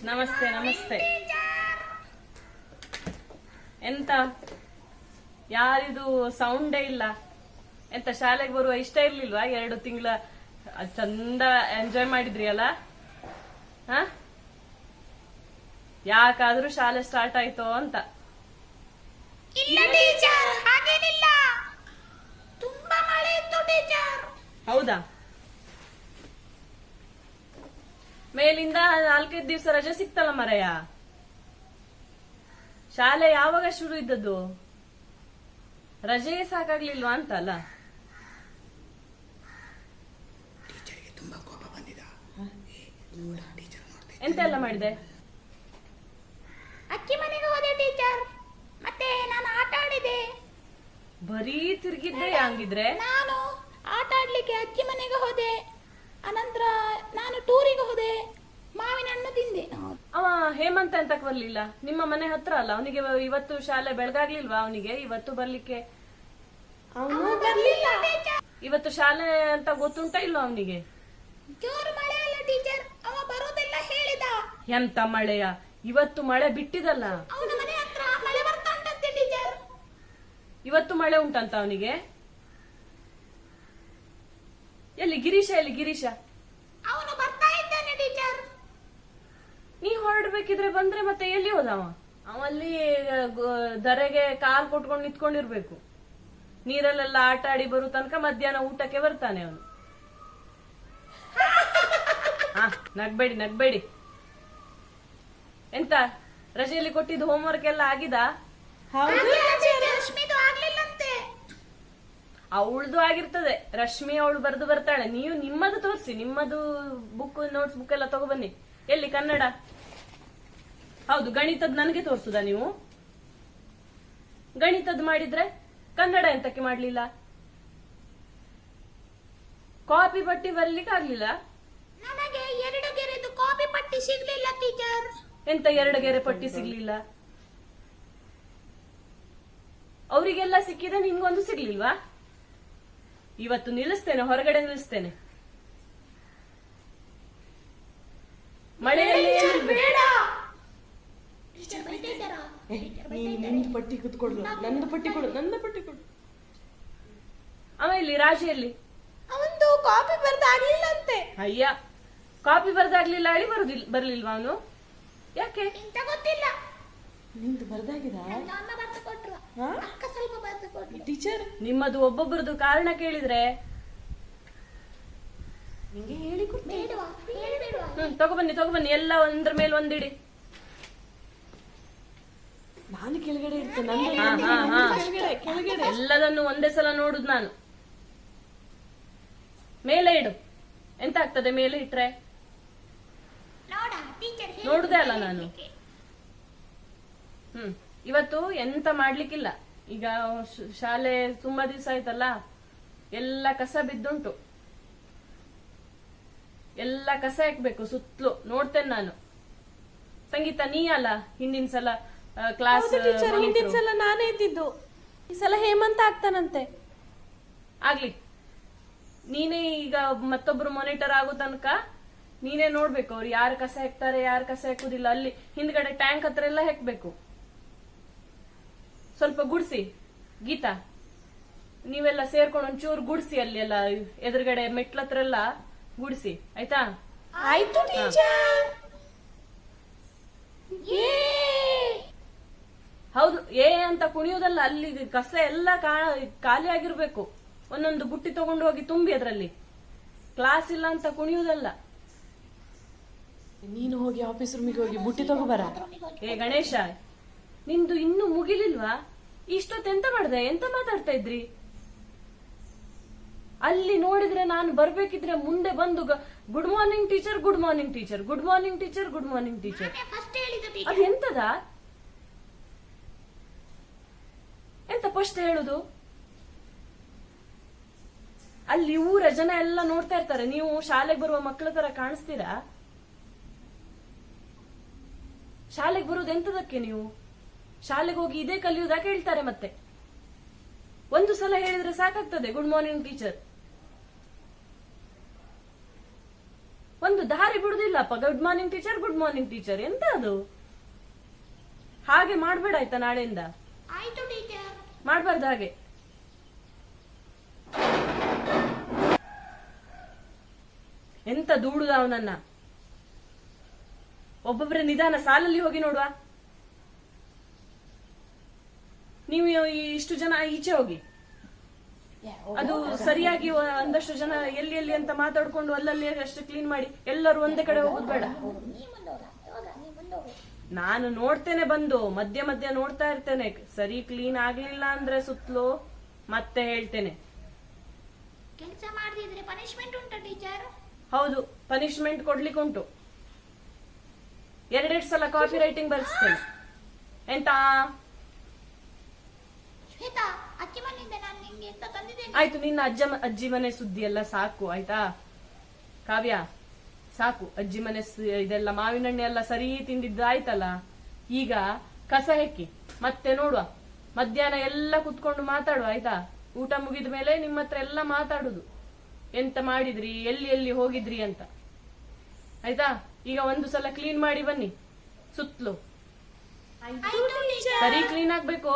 ನಮಸ್ತೆ ನಮಸ್ತೆ. ಎಂತ ಯಾರಿದು ಸೌಂಡೇ ಇಲ್ಲ? ಎಂತ ಶಾಲೆಗೆ ಬರುವ ಇಷ್ಟ ಇರ್ಲಿಲ್ವಾ? 2 ತಿಂಗಳ ಚಂದ ಎಂಜಾಯ್ ಮಾಡಿದ್ರಿ ಅಲ್ಲ? ಯಾಕಾದ್ರೂ ಶಾಲೆ ಸ್ಟಾರ್ಟ್ ಆಯ್ತೋ ಅಂತ. ಇಲ್ಲ ಟೀಚರ್, ಹಾಗೇನಿಲ್ಲ. ತುಂಬಾ ಮಳೆ ಇತ್ತು ಟೀಚರ್. ಹೌದಾ? ಮೇಲಿಂದ 4-5 ದಿವಸ ರಜೆ ಸಿಕ್ತಲ್ಲ ಮರಯ್ಯ. ಶಾಲೆ ಯಾವಾಗ ಶುರು ಇದ್ದದ್ದು? ರಜೆ ಸಾಕಾಗ್ಲಿಲ್ವಾ ಅಂತ ಅಲ್ಲ? ಟೀಚರ್ಗೆ ತುಂಬಾ ಕೋಪ ಬಂದಿದ. ಎಂತೆಲ್ಲ ಮಾಡಿದೆ? ಅಕ್ಕಿ ಮನೆಗೆ ಹೋದೆ ಟೀಚರ್. ಮತ್ತೆ ನಾನು ಆಟ ಆಡಿದೆ. ಬರೀ ತಿರ್ಗಿದ್ದೆ ಹಂಗಿದ್ರೆ. ನಾನು ಆಟ ಆಡ್ಲಿಕ್ಕೆ ಅಕ್ಕಿ ಮನೆಗೆ ಹೋದೆ. ಅನಂತರ ನಾನು ಟೂರಿಗೆ ಹೋದೆ. ಮಾವಿನ ಹಣ್ಣು ತಿಂದೆ. ಅವ ಹೇಮಂತ ಎಂತಕ್ ಬರ್ಲಿಲ್ಲ? ನಿಮ್ಮ ಮನೆ ಹತ್ರ ಅಲ್ಲ. ಅವನಿಗೆ ಇವತ್ತು ಶಾಲೆ ಬೆಳಗಾಗ್ಲಿಲ್ವಾ? ಅವನಿಗೆ ಇವತ್ತು ಬರ್ಲಿಕ್ಕೆ? ಅವನು ಬರ್ಲಿಲ್ಲ ಟೀಚರ್. ಇವತ್ತು ಶಾಲೆ ಅಂತ ಗೊತ್ತುಂಟ ಇಲ್ವಾ ಅವನಿಗೆ? ಜೋರು ಮಳೆ ಅಲ್ಲ ಟೀಚರ್, ಅವ ಬರೋದೆಲ್ಲ ಹೇಳಿದ. ಎಂತ ಮಳೆಯ? ಇವತ್ತು ಮಳೆ ಬಿಟ್ಟಿದಲ್ಲ. ಅವನ ಮನೆ ಹತ್ರ ಮಳೆ ಬರ್ತಾ ಉಂಟಂತೆ ಟೀಚರ್. ಇವತ್ತು ಮಳೆ ಉಂಟಂತ ಅವನಿಗೆ? ಎಲ್ಲಿ ಗಿರೀಶ? ಎಲ್ಲಿ ಗಿರೀಶ? ಅವನು ಬರ್ತಾ ಇದ್ದಾನೆ ಟೀಚರ್. ನೀ ಹೊರಡ್ಬೇಕಿದ್ರೆ ಬಂದ್ರೆ ಮತ್ತೆ ಎಲ್ಲಿ ಹೋದವ? ಅವಲ್ಲಿ ಧರೆಗೆ ಕಾಲ್ ಕೊಟ್ಕೊಂಡು ನಿಂತ್ಕೊಂಡಿರ್ಬೇಕು. ನೀರಲ್ಲೆಲ್ಲ ಆಟ ಆಡಿ ಬರೋ ತನಕ ಮಧ್ಯಾಹ್ನ ಊಟಕ್ಕೆ ಬರ್ತಾನೆ ಅವನು. ನಗ್ಬೇಡಿ ನಗ್ಬೇಡಿ. ಎಂತ ರಜೆಯಲ್ಲಿ ಕೊಟ್ಟಿದ್ದು ಹೋಮ್ವರ್ಕ್ ಎಲ್ಲ ಆಗಿದಾ? ರಶ್ಮಿದು ಆಗ್ಲಿಲ್ಲಂತೆ. ಅವಳದು ಆಗಿರ್ತದೆ. ರಶ್ಮಿ ಅವಳು ಬರೆದು ಬರ್ತಾಳೆ. ನೀವು ನಿಮ್ಮದು ತೋರಿಸಿ. ನಿಮ್ಮದು ಬುಕ್ ನೋಟ್ಸ್ ಬುಕ್ ಎಲ್ಲ ತಗೊಬನ್ನಿ. ಎಲ್ಲಿ ಕನ್ನಡ? ಹೌದು, ಗಣಿತದ್ ನನಗೆ ತೋರಿಸುದಾ ನೀವು? ಗಣಿತದ್ ಮಾಡಿದ್ರೆ ಕನ್ನಡ ಎಂತಕ್ಕೆ ಮಾಡ್ಲಿಲ್ಲ? ಕಾಪಿ ಪಟ್ಟಿ ಬರ್ಲಿಕ್ಕೆ ಆಗ್ಲಿಲ್ಲ? ನನಗೆ 2 ಗೆರೆದು ಕಾಪಿ ಪಟ್ಟಿ ಸಿಗ್ಲಿಲ್ಲ ಟೀಚರ್. ಎಂತ 2 ಗೆರೆ ಪಟ್ಟಿ ಸಿಗ್ಲಿಲ್ಲ? ಅವರಿಗೆಲ್ಲ ಸಿಕ್ಕಿದೆ, ನಿನ್ಗೊಂದು ಸಿಗ್ಲಿಲ್ವಾ? ಇವತ್ತು ನಿಲ್ಲಿಸ್ತೇನೆ, ಹೊರಗಡೆ ನಿಲ್ಲಿಸ್ತೇನೆ. ಮಳೆಯಲ್ಲಿ ಬೇಡ. ನಿಂದು ಪಟ್ಟಿ ಕುತ್ಕೊಡು, ನಂದು ಪಟ್ಟಿ ಕೊಡು, ನಂದು ಪಟ್ಟಿ ಕೊಡು. ಅವ ಇಲ್ಲಿ ರಾಜೆಯಲ್ಲಿ? ಅವಂದು ಕಾಪಿ ಬರ್ದಾಗ್ಲಿಲ್ಲಂತೆ. ಅಯ್ಯ, ಕಾಪಿ ಬರ್ದಾಗ್ಲಿಲ್ಲ ಹೇಳಿ ಬರ್ಲಿಲ್ವಾ ಅವನು? ಯಾಕೆ ಇಂತ ಗೊತ್ತಿಲ್ಲ. ನಿಂದು ಬರ್ದಾಗಿದ? ಅಮ್ಮ ಬರ್ದು ಕೊಟ್ರು, ಅಕ್ಕ ಸ್ವಲ್ಪ ಬರ್ದು ಕೊಟ್ರು. ಟೀಚರ್ ನಿಮ್ಮದು ಒಬ್ಬೊಬ್ಬರದು ಕಾರಣ ಕೇಳಿದ್ರೆ ನಿಂಗೆ ಹೇಳಿ ಬೇಡವಾ? ಹೇಳ್ಬೇಡವಾ? ತಗೊಬನ್ನಿ ಎಲ್ಲ ಒಂದ್ರ ಮೇಲೆ ಒಂದಿಡಿ. ನಾನು ಕೆಳಗಡೆ ಇರ್ತೇನೆ. ಕೆಳಗಡೆ ಎಲ್ಲದನ್ನು ಒಂದೇ ಸಲ ನೋಡುದು ನಾನು. ಮೇಲೆ ಇಡು. ಎಂತ ಆಗ್ತದೆ ಮೇಲೆ ಇಟ್ರೆ? ನೋಡ ಟೀಚರ್ ನೋಡುದೇ ಅಲ್ಲ ನಾನು. ಇವತ್ತು ಎಂತ ಮಾಡ್ಲಿಕ್ಕಿಲ್ಲ. ಈಗ ಶಾಲೆ ತುಂಬಾ ದಿವಸ ಆಯ್ತಲ್ಲ, ಎಲ್ಲ ಕಸ ಬಿದ್ದುಂಟು. ಎಲ್ಲ ಕಸ ಹಾಕ್ಬೇಕು ಸುತ್ತಲೂ. ನೋಡ್ತೇನೆ ನಾನು. ಸಂಗೀತ ನೀ ಅಲ್ಲ ಹಿಂದಿನ ಸಲ ಕ್ಲಾಸ್? ಟೀಚರ್, ಹಿಂದಿನ ಸಲ ನಾನೇ ಇದ್ದಿದ್ದು. ಈ ಸಲ ಹೇಮಂತ ಆಗ್ತಾನಂತೆ. ಆಗ್ಲಿ. ನೀನೇ ಈಗ ಮತ್ತೊಬ್ರು ಮಾನಿಟರ್ ಆಗೋ ತನಕ ನೀನೇ ನೋಡ್ಬೇಕು ಅವ್ರು ಯಾರು ಕಸ ಹಾಕ್ತಾರೆ, ಯಾರು ಕಸ ಹಾಕುದಿಲ್ಲ. ಅಲ್ಲಿ ಹಿಂದ್ಗಡೆ ಟ್ಯಾಂಕ್ ಹತ್ರ ಎಲ್ಲ ಹಾಕ್ಬೇಕು. ಸ್ವಲ್ಪ ಗುಡ್ಸಿ. ಗೀತಾ, ನೀವೆಲ್ಲ ಸೇರ್ಕೊಂಡು ಒಂಚೂರು ಗುಡ್ಸಿ. ಅಲ್ಲಿ ಎಲ್ಲ ಎದುರುಗಡೆ ಮೆಟ್ಲತ್ರ ಎಲ್ಲ ಗುಡ್ಸಿ, ಆಯ್ತಾ? ಆಯ್ತು ಟೀಚರ್. ಹೌದು, ಅಂತ ಕುಣಿಯೋದಲ್ಲ. ಅಲ್ಲಿ ಕಸ ಎಲ್ಲ ಖಾಲಿ ಆಗಿರ್ಬೇಕು. ಒಂದೊಂದು ಬುಟ್ಟಿ ತಗೊಂಡು ಹೋಗಿ ತುಂಬಿ ಅದ್ರಲ್ಲಿ. ಕ್ಲಾಸ್ ಇಲ್ಲ ಅಂತ ಕುಣಿಯುವುದಲ್ಲ. ನೀನು ಹೋಗಿ ಆಫೀಸ್ ರೂಮಿಗೆ ಹೋಗಿ ಬುಟ್ಟಿ ತಗೋಬರ. ಗಣೇಶ, ನಿಮ್ದು ಇನ್ನೂ ಮುಗಿಲಿಲ್ವಾ? ಇಷ್ಟೊತ್ತೆಂತ ಮಾಡ್ದೆ? ಎಂತ ಮಾತಾಡ್ತಾ ಇದ್ರಿ? ಅಲ್ಲಿ ನೋಡಿದ್ರೆ ನಾನು ಬರ್ಬೇಕಿದ್ರೆ ಮುಂದೆ ಬಂದು good morning teacher, good morning teacher, good morning teacher, good morning teacher. ಅದು ಎಂತದ? ಎಂತ ಫಸ್ಟ್ ಹೇಳುದು? ಅಲ್ಲಿ ಊರ ಜನ ಎಲ್ಲ ನೋಡ್ತಾ ಇರ್ತಾರೆ. ನೀವು ಶಾಲೆಗೆ ಬರುವ ಮಕ್ಕಳ ತರ ಕಾಣಿಸ್ತೀರಾ? ಶಾಲೆಗೆ ಬರುವುದು ಎಂತದಕ್ಕೆ? ನೀವು ಶಾಲೆಗೆ ಹೋಗಿ ಇದೇ ಕಲಿಯುವುದಕ್ಕೆ ಹೇಳ್ತಾರೆ. ಮತ್ತೆ ಒಂದು ಸಲ ಹೇಳಿದ್ರೆ ಸಾಕಾಗ್ತದೆ ಗುಡ್ ಮಾರ್ನಿಂಗ್ ಟೀಚರ್. ಒಂದು ಒಂದು ದಾರಿ ಬಿಡುದಿಲ್ಲಪ್ಪ. Good morning teacher, good morning teacher, ಎಂತ ಅದು? ಹಾಗೆ ಮಾಡ್ಬೇಡ ಆಯ್ತಾ, ನಾಳೆಯಿಂದ ಆಯ್ತು ಟೀಚರ್. ಮಾಡ್ಬಾರ್ದು ಹಾಗೆ. ಎಂತ ದೂಡುದ ಅವನನ್ನ. ಒಬ್ಬೊಬ್ಬರೇ ನಿಧಾನ ಸಾಲಲ್ಲಿ ಹೋಗಿ ನೋಡುವ. ನೀವು ಇಷ್ಟು ಜನ ಈಚೆ ಹೋಗಿ. ಅದು ಸರಿಯಾಗಿ ಒಂದಷ್ಟು ಜನ ಎಲ್ಲಿ ಎಲ್ಲಿ ಅಂತ ಮಾತಾಡ್ಕೊಂಡು ಅಲ್ಲಲ್ಲಿ ಅಷ್ಟು ಕ್ಲೀನ್ ಮಾಡಿ. ಎಲ್ಲರೂ ಒಂದೇ ಕಡೆ ಹೋಗುದು ಬೇಡ. ನಾನು ನೋಡ್ತೇನೆ, ಬಂದು ಮಧ್ಯ ಮಧ್ಯ ನೋಡ್ತಾ ಇರ್ತೇನೆ. ಸರಿ ಕ್ಲೀನ್ ಆಗ್ಲಿಲ್ಲ ಅಂದ್ರೆ ಸುತ್ತಲೂ ಮತ್ತೆ ಹೇಳ್ತೇನೆ. ಕೆಲಸ ಮಾಡದಿದ್ರೆ ಪನಿಷ್ಮೆಂಟ್ ಉಂಟಾ ಟೀಚರ್? ಹೌದು, ಪನಿಷ್ಮೆಂಟ್ ಕೊಡ್ಲಿಕ್ಕೆ ಉಂಟು. 2 ಸಲ ಕಾಪಿ ರೈಟಿಂಗ್ ಬರ್ಸ್ತೇನೆ. ಎಂತ? ಶ್ವೇತಾ, ಅಜ್ಜಿ ಮನೆಯಿಂದ ನಾನು ನಿಂಗೆ ಎಂತ ತಂದಿದ್ದೇನೆ. ಆಯ್ತು, ನಿನ್ನ ಅಜ್ಜಿ ಮನೆ ಸುದ್ದಿ ಎಲ್ಲ ಸಾಕು ಆಯ್ತಾ ಕಾವ್ಯ, ಸಾಕು. ಅಜ್ಜಿ ಮನೆ ಇದೆಲ್ಲ ಮಾವಿನ ಹಣ್ಣೆ ಎಲ್ಲ ಸರಿ ತಿಂದಿದ್ದು ಆಯ್ತಲ್ಲ. ಈಗ ಕಸ ಹೆಕ್ಕಿ ಮತ್ತೆ ನೋಡುವ. ಮಧ್ಯಾಹ್ನ ಎಲ್ಲ ಕುತ್ಕೊಂಡು ಮಾತಾಡುವ ಆಯ್ತಾ. ಊಟ ಮುಗಿದ ಮೇಲೆ ನಿಮ್ಮ ಹತ್ರ ಎಲ್ಲ ಮಾತಾಡುದು. ಎಂತ ಮಾಡಿದ್ರಿ, ಎಲ್ಲಿ ಎಲ್ಲಿ ಹೋಗಿದ್ರಿ ಅಂತ ಆಯ್ತಾ. ಈಗ ಒಂದು ಸಲ ಕ್ಲೀನ್ ಮಾಡಿ ಬನ್ನಿ ಸುತ್ತಲೂ. ಸರಿ ಕ್ಲೀನ್ ಆಗ್ಬೇಕು.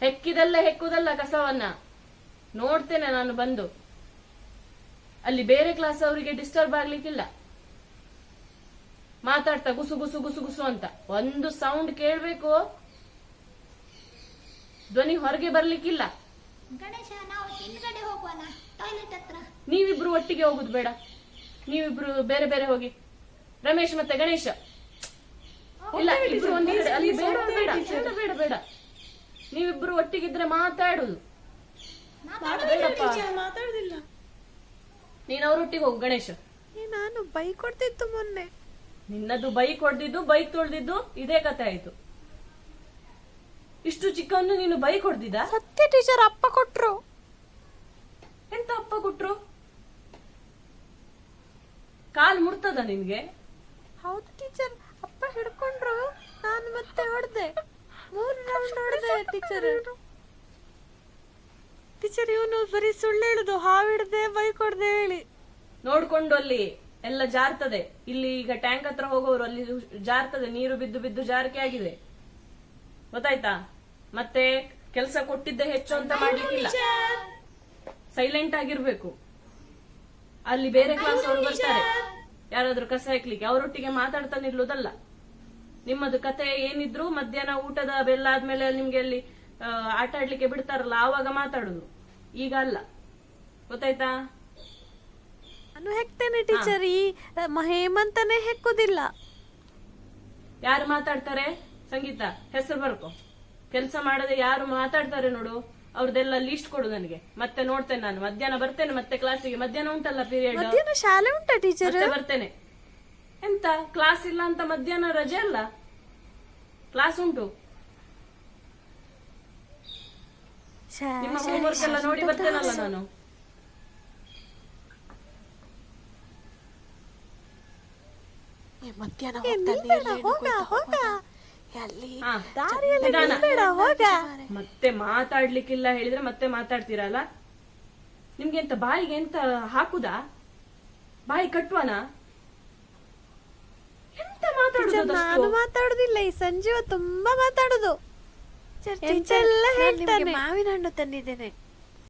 ಹೆಕ್ಕಿದಲ್ಲ ಹೆಕ್ಕುದಲ್ಲ ಕಸವನ್ನ. ನೋಡ್ತೇನೆ ನಾನು ಬಂದು. ಅಲ್ಲಿ ಬೇರೆ ಕ್ಲಾಸ್ ಅವರಿಗೆ ಡಿಸ್ಟರ್ಬ್ ಆಗ್ಲಿಕ್ಕಿಲ್ಲ. ಮಾತಾಡ್ತಾ ಗುಸು ಗುಸು ಗುಸು ಗುಸು ಅಂತ ಒಂದು ಸೌಂಡ್ ಕೇಳ್ಬೇಕು. ಧ್ವನಿ ಹೊರಗೆ ಬರ್ಲಿಕ್ಕಿಲ್ಲ. ಗಣೇಶ, ನಾವು ಹಿಂದ್ಗಡೆ ಹೋಗೋಣ ಟಾಯ್ಲೆಟ್ ಹತ್ರ. ನೀವಿಬ್ರು ಒಟ್ಟಿಗೆ ಹೋಗುದು ಬೇಡ. ನೀವಿಬ್ರು ಬೇರೆ ಬೇರೆ ಹೋಗಿ. ರಮೇಶ್ ಮತ್ತೆ ಗಣೇಶ ಇಲ್ಲ, ಇಬ್ರು ಒಂದೇ ಕಡೆ. ಅಲ್ಲಿ ಬೇಡ ಬೇಡ ಬೇಡ ಬೇಡ ಬೇಡ. ನೀವಿಬ್ರು ಒಟ್ಟಿಗಿದ್ರೆ ಮಾತಾಡುದು ಬೇಡಪ್ಪ. ಮಾತಾಡುದಿಲ್ಲ. ನೀನ್ ಅವರೊಟ್ಟಿಗೆ ಹೋಗು ಗಣೇಶ. ನಾನು ಬೈಕ್ ಕೊಡ್ತಿತ್ತು ಮೊನ್ನೆ. ನಿನ್ನದು ಬೈಕ್ ಹೊಡೆದಿದ್ದು, ಬೈಕ್ ತೊಳ್ದಿದ್ದು ಇದೇ ಕತೆ ಆಯ್ತು. ಇಷ್ಟು ಚಿಕ್ಕವನ್ನು ನೀನು ಬೈಕ್ ಹೊಡೆದಿದ್ದ? ಸತ್ಯ ಟೀಚರ್, ಅಪ್ಪ ಕೊಟ್ರು. ಎಂತ ಅಪ್ಪ ಕೊಟ್ರು? ಕಾಲ್ ಮುರ್ತದ ನಿನ್ಗೆ? ಹೌದು ಟೀಚರ್, ಅಪ್ಪ ಹಿಡ್ಕೊಂಡ್ರು. ನಾನು ಮತ್ತೆ ಹೊಡೆದೆ. 3 ರೌಂಡ್ ಹೊಡೆದೆ ಟೀಚರ್. ಟೀಚರ್, ಇವನು ಬರೀ ಸುಳ್ಳು ಹೇಳುದು. ಹಾವಿಡ್ದೆ, ಬೈಕ್ ಹೊಡೆದೆ ಹೇಳಿ. ನೋಡ್ಕೊಂಡು ಅಲ್ಲಿ ಎಲ್ಲ ಜಾರ್ತದೆ. ಇಲ್ಲಿ ಈಗ ಟ್ಯಾಂಕ್ ಹತ್ರ ಹೋಗೋರು ಅಲ್ಲಿ ಜಾರ್ತದೆ. ನೀರು ಬಿದ್ದು ಬಿದ್ದು ಜಾರಿಕೆ ಆಗಿದೆ, ಗೊತ್ತಾಯ್ತಾ? ಮತ್ತೆ ಕೆಲಸ ಕೊಟ್ಟಿದ್ದೆ ಹೆಚ್ಚು ಅಂತ ಮಾಡ್ಲಿಕ್ಕಿಲ್ಲ. ಸೈಲೆಂಟ್ ಆಗಿರ್ಬೇಕು. ಅಲ್ಲಿ ಬೇರೆ ಕ್ಲಾಸ್ ಅವರು ಬರ್ತಾರೆ, ಯಾರಾದ್ರೂ ಕಸ ಹಾಕ್ಲಿಕ್ಕೆ. ಅವರೊಟ್ಟಿಗೆ ಮಾತಾಡ್ತಾ ನಿಲ್ಲುದಲ್ಲ. ನಿಮ್ಮದು ಕತೆ ಏನಿದ್ರು ಮಧ್ಯಾಹ್ನ ಊಟದ ಬೆಲ್ಲ ಆದ್ಮೇಲೆ ನಿಮ್ಗೆ ಅಲ್ಲಿ ಆಟ ಆಡ್ಲಿಕ್ಕೆ ಬಿಡ್ತಾರಲ್ಲ, ಆವಾಗ ಮಾತಾಡುದು. ಈಗ ಅಲ್ಲ, ಗೊತ್ತಾಯ್ತಾ? ನಾನು ಹೆಕ್ತೇನೆ ಟೀಚರ್. ಈ ಹೇಮಂತನೇ ಹೆಕ್ಕುದಿಲ್ಲ. ಯಾರು ಮಾತಾಡ್ತಾರೆ? ಸಂಗೀತ, ಹೆಸರು ಬರ್ಕೊ. ಕೆಲಸ ಮಾಡದೆ ಯಾರು ಮಾತಾಡ್ತಾರೆ ನೋಡು, ಅವ್ರದೆಲ್ಲ ಲೀಸ್ಟ್ ಕೊಡು ನನಗೆ. ಮತ್ತೆ ನೋಡ್ತೇನೆ ನಾನು. ಮಧ್ಯಾಹ್ನ ಬರ್ತೇನೆ ಮತ್ತೆ ಕ್ಲಾಸಿಗೆ. ಮಧ್ಯಾಹ್ನ ಉಂಟಲ್ಲ ಪೀರಿಯಡ್. ಮಧ್ಯಾಹ್ನ ಶಾಲೆ ಉಂಟಾ ಟೀಚರ್? ಮತ್ತೆ ಬರ್ತೇನೆ. ಎಂತ ಕ್ಲಾಸ್ ಇಲ್ಲ ಅಂತ ಮಧ್ಯಾಹ್ನ ರಜೆ ಅಲ್ಲ, ಕ್ಲಾಸ್ ಉಂಟು. ನಿಮ್ಮ ಹೋಮ್ವರ್ಕ್ ಎಲ್ಲ ನೋಡಿ ಬರ್ತೇನಲ್ಲ ನಾನು. ಮತ್ತೆ ಮಾತಾಡ್ಲಿಕ್ಕಿಲ್ಲ ಹೇಳಿದ್ರೆ ಮತ್ತೆ ಮಾತಾಡ್ತೀರಲ್ಲ. ನಿಮ್ಗೆ ಎಂತ ಬಾಯಿಗೆ ಎಂತ ಹಾಕುದಾ? ಬಾಯಿ ಕಟ್ಟುವನ? ಎಂತ ನಾನು ಮಾತಾಡುದಿಲ್ಲ. ಈ ಸಂಜೀವ ತುಂಬಾ ಮಾತಾಡುದು. ಎಲ್ಲ ಹೇಳ್ತಾನೆ. ಮಾವಿನ ಹಣ್ಣು ತಂದಿದ್ದೇನೆ.